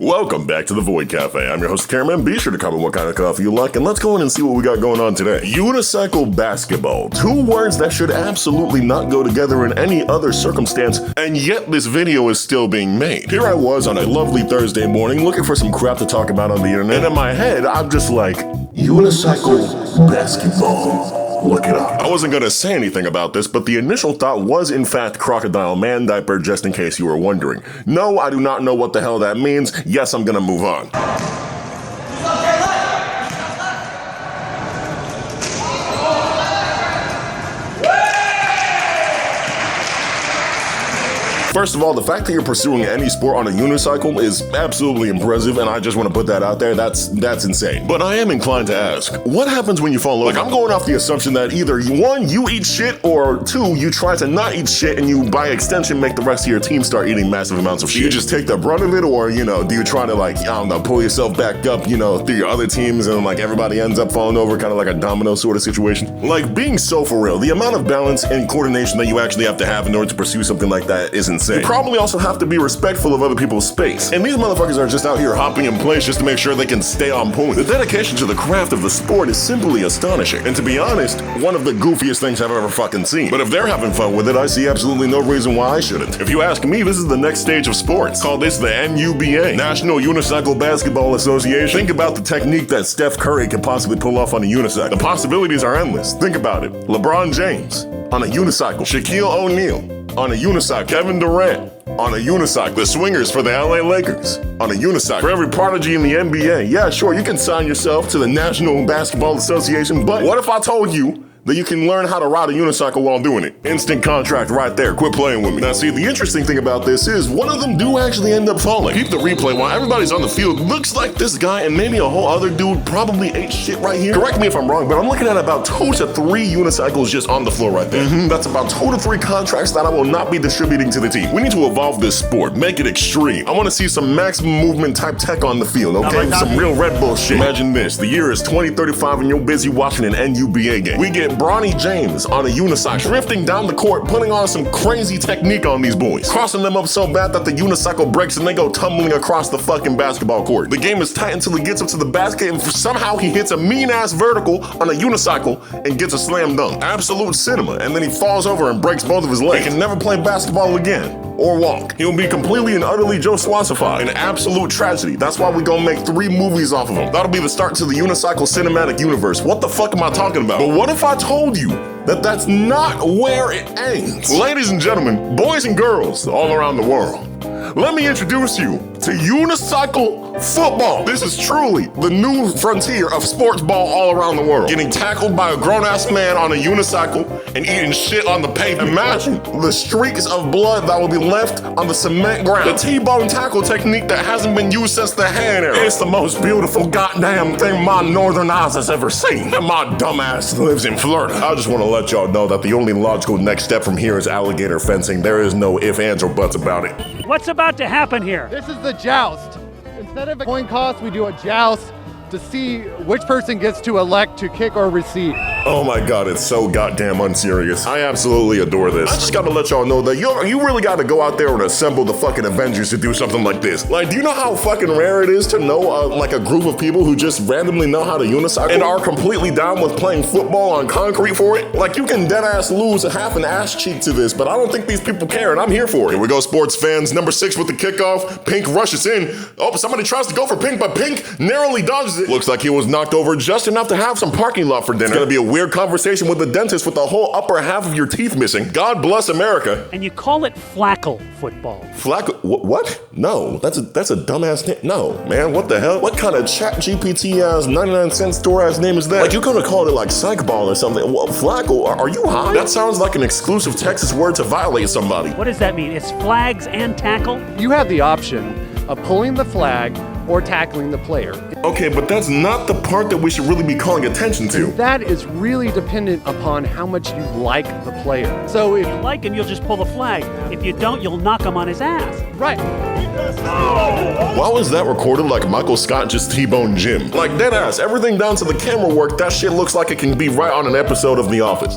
Welcome back to the Void Cafe. I'm your host, Cameron. Be sure to comment what kind of coffee you like, and let's go in and see what we got going on today. Unicycle basketball. Two words that should absolutely not go together in any other circumstance, and yet this video is still being made. Here I was on a lovely Thursday morning looking for some crap to talk about on the internet, and in my head, I'm just like, Unicycle basketball. Look it up. I wasn't gonna say anything about this, but the initial thought was in fact crocodile man diaper, just in case you were wondering. No, I do not know what the hell that means. Yes, I'm gonna move on. First of all, the fact that you're pursuing any sport on a unicycle is absolutely impressive, and I just want to put that out there. That's insane. But I am inclined to ask, what happens when you fall over? Like, I'm going off the assumption that either one, you eat shit, or two, you try to not eat shit, and you, by extension, make the rest of your team start eating massive amounts of shit. Do you just take the brunt of it, or, do you try to, like, I don't know, pull yourself back up, through your other teams, and, like, everybody ends up falling over, kind of like a domino sort of situation? Like, being so for real, the amount of balance and coordination that you actually have to have in order to pursue something like that is insane. You probably also have to be respectful of other people's space. And these motherfuckers are just out here hopping in place just to make sure they can stay on point. The dedication to the craft of the sport is simply astonishing. And to be honest, one of the goofiest things I've ever fucking seen. But if they're having fun with it, I see absolutely no reason why I shouldn't. If you ask me, this is the next stage of sports. Call this the NUBA, National Unicycle Basketball Association. Think about the technique that Steph Curry could possibly pull off on a unicycle. The possibilities are endless. Think about it. LeBron James on a unicycle. Shaquille O'Neal on a unicycle. Kevin Durant on a unicycle. The swingers for the LA Lakers on a unicycle. For every prodigy in the NBA, yeah, sure, you can sign yourself to the National Basketball Association, but what if I told you that you can learn how to ride a unicycle while doing it? Instant contract right there. Quit playing with me. Now see, the interesting thing about this is one of them do actually end up falling. Keep the replay while everybody's on the field. Looks like this guy and maybe a whole other dude probably ate shit right here. Correct me if I'm wrong, but I'm looking at about 2 to 3 unicycles just on the floor right there. That's about 2 to 3 contracts that I will not be distributing to the team. We need to evolve this sport, make it extreme. I want to see some maximum movement type tech on the field, okay? Some real Red Bull shit. Imagine this, the year is 2035 and you're busy watching an NUBA game. We get Bronny James on a unicycle, drifting down the court, putting on some crazy technique on these boys, crossing them up so bad that the unicycle breaks and they go tumbling across the fucking basketball court. The game is tight until he gets up to the basket and somehow he hits a mean-ass vertical on a unicycle and gets a slam dunk. Absolute cinema. And then he falls over and breaks both of his legs. He can never play basketball again. Or walk. He'll be completely and utterly Joe Swassified. An absolute tragedy. That's why we gonna make 3 movies off of him. That'll be the start to the Unicycle cinematic universe. What the fuck am I talking about? But what if I told you that that's not where it ends? Ladies and gentlemen, boys and girls all around the world, let me introduce you to unicycle football. This is truly the new frontier of sports ball all around the world. Getting tackled by a grown-ass man on a unicycle and eating shit on the pavement. Imagine the streaks of blood that will be left on the cement ground. The T-bone tackle technique that hasn't been used since the hand era. It's the most beautiful goddamn thing my northern eyes has ever seen. And my dumbass lives in Florida. I just want to let y'all know that the only logical next step from here is alligator fencing. There is no ifs, ands, or buts about it. What's about to happen here? This is the joust. Instead of a coin toss, we do a joust to see which person gets to elect to kick or receive. Oh my god, it's so goddamn unserious. I absolutely adore this. I just gotta let y'all know that you really gotta go out there and assemble the fucking Avengers to do something like this. Like, do you know how fucking rare it is to know like a group of people who just randomly know how to unicycle and are completely down with playing football on concrete for it? Like, you can dead ass lose a half an ass cheek to this, but I don't think these people care, and I'm here for it. Here we go, sports fans. Number 6 with the kickoff. Pink rushes in. Oh, somebody tries to go for Pink, but Pink narrowly dodges it. Looks like he was knocked over just enough to have some parking lot for dinner. It's gonna be a weird conversation with the dentist with the whole upper half of your teeth missing. God bless America. And you call it flackle football. Flackle? What? No, that's a dumbass name. No, man, what the hell? What kind of chat GPT ass 99-cent store ass name is that? Like, you're gonna call it like psych ball or something. What, flackle? Are you high? That sounds like an exclusive Texas word to violate somebody. What does that mean? It's flags and tackle? You have the option of pulling the flag or tackling the player. Okay, but that's not the part that we should really be calling attention to. That is really dependent upon how much you like the player. So if you like him, you'll just pull the flag. If you don't, you'll knock him on his ass. Right. Why was that recorded like Michael Scott just T-boned Jim? Like, dead ass, everything down to the camera work, that shit looks like it can be right on an episode of The Office.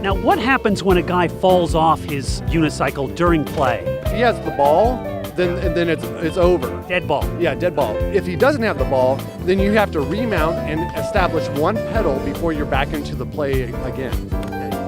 Now, what happens when a guy falls off his unicycle during play? he has the ball, then it's over. Dead ball. Yeah, dead ball. If he doesn't have the ball, then you have to remount and establish one pedal before you're back into the play again.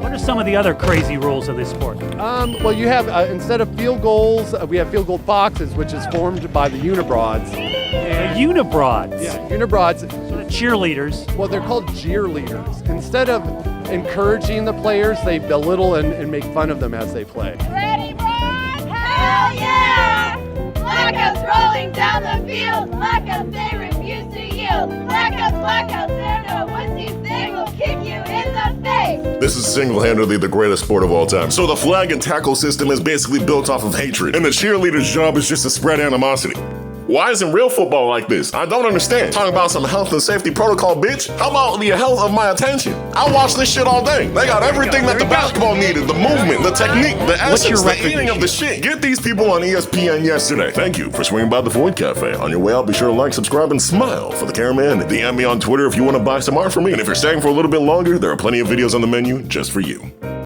What are some of the other crazy rules of this sport? Well, you have, instead of field goals, we have field goal boxes, which is formed by the unibroads. The unibroads. Yeah, unibroads. So the cheerleaders. Well, they're called cheerleaders. Instead of encouraging the players, they belittle and make fun of them as they play. Ready, Broad? Hell yeah! Blackouts rolling down the field. Blackouts, they refuse to yield. Blackouts, they're no wussies. They will kick you in the face. This is single-handedly the greatest sport of all time. So the flag and tackle system is basically built off of hatred, and the cheerleader's job is just to spread animosity. Why isn't real football like this? I don't understand. Talking about some health and safety protocol, bitch. How about the health of my attention? I watch this shit all day. They got everything that the basketball needed. The movement, the technique, the essence, the eating of the shit. Get these people on ESPN yesterday. Thank you for swinging by the Void Cafe. On your way out, be sure to like, subscribe, and smile for the cameraman. DM me on Twitter if you want to buy some art from me. And if you're staying for a little bit longer, there are plenty of videos on the menu just for you.